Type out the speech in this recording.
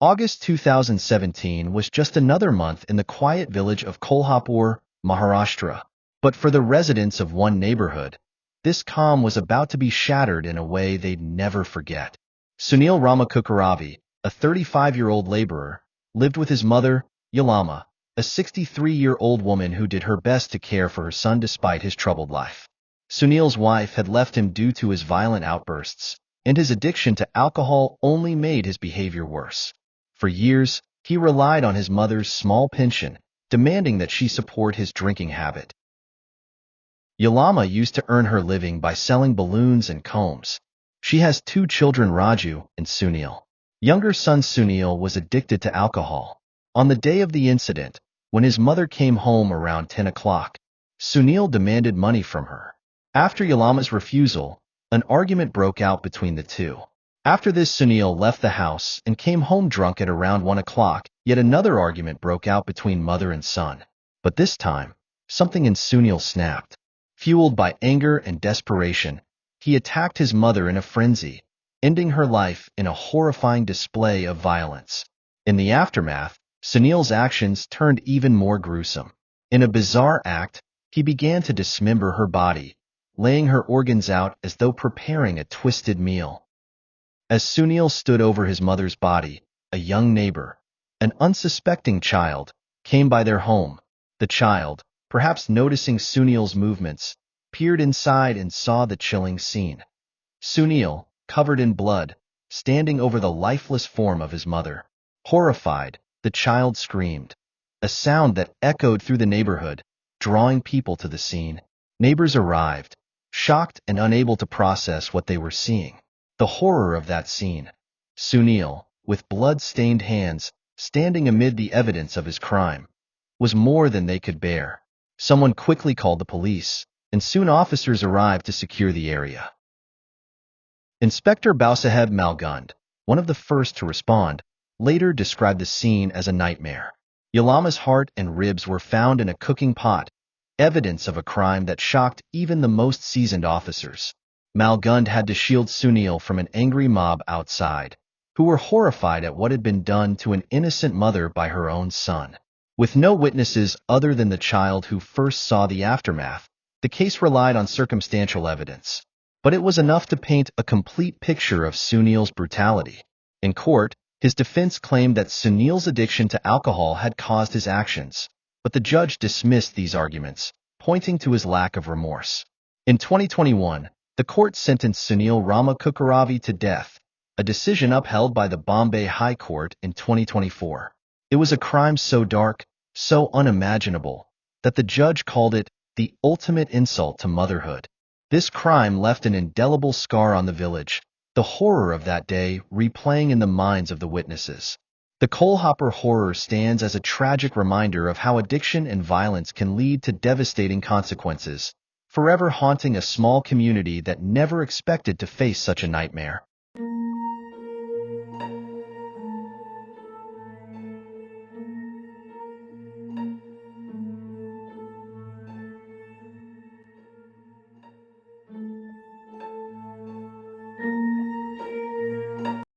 August 2017 was just another month in the quiet village of Kolhapur, Maharashtra. But for the residents of one neighborhood, this calm was about to be shattered in a way they'd never forget. Sunil Kuchkoravi, a 35-year-old laborer, lived with his mother, Yallama, a 63-year-old woman who did her best to care for her son despite his troubled life. Sunil's wife had left him due to his violent outbursts, and his addiction to alcohol only made his behavior worse. For years, he relied on his mother's small pension, demanding that she support his drinking habit. Yallama used to earn her living by selling balloons and combs. She has two children, Raju and Sunil. Younger son Sunil was addicted to alcohol. On the day of the incident, when his mother came home around 10 o'clock, Sunil demanded money from her. After Yallama's refusal, an argument broke out between the two. After this, Sunil left the house and came home drunk at around 1 o'clock. Yet another argument broke out between mother and son. But this time, something in Sunil snapped. Fueled by anger and desperation, he attacked his mother in a frenzy, ending her life in a horrifying display of violence. In the aftermath, Sunil's actions turned even more gruesome. In a bizarre act, he began to dismember her body, laying her organs out as though preparing a twisted meal. As Sunil stood over his mother's body, a young neighbor, an unsuspecting child, came by their home. The child, perhaps noticing Sunil's movements, peered inside and saw the chilling scene. Sunil, covered in blood, standing over the lifeless form of his mother. Horrified, the child screamed, a sound that echoed through the neighborhood, drawing people to the scene. Neighbors arrived, shocked and unable to process what they were seeing. The horror of that scene. Sunil, with blood-stained hands, standing amid the evidence of his crime, was more than they could bear. Someone quickly called the police, and soon officers arrived to secure the area. Inspector Bausaheb Malgund, one of the first to respond, later described the scene as a nightmare. Yallama's heart and ribs were found in a cooking pot, evidence of a crime that shocked even the most seasoned officers. Malgund had to shield Sunil from an angry mob outside, who were horrified at what had been done to an innocent mother by her own son. With no witnesses other than the child who first saw the aftermath, the case relied on circumstantial evidence. But it was enough to paint a complete picture of Sunil's brutality. In court, his defense claimed that Sunil's addiction to alcohol had caused his actions, but the judge dismissed these arguments, pointing to his lack of remorse. In 2021, the court sentenced Sunil Kuchkoravi to death, a decision upheld by the Bombay High Court in 2024. It was a crime so dark, so unimaginable, that the judge called it the ultimate insult to motherhood. This crime left an indelible scar on the village, the horror of that day replaying in the minds of the witnesses. The Kolhapur horror stands as a tragic reminder of how addiction and violence can lead to devastating consequences, forever haunting a small community that never expected to face such a nightmare.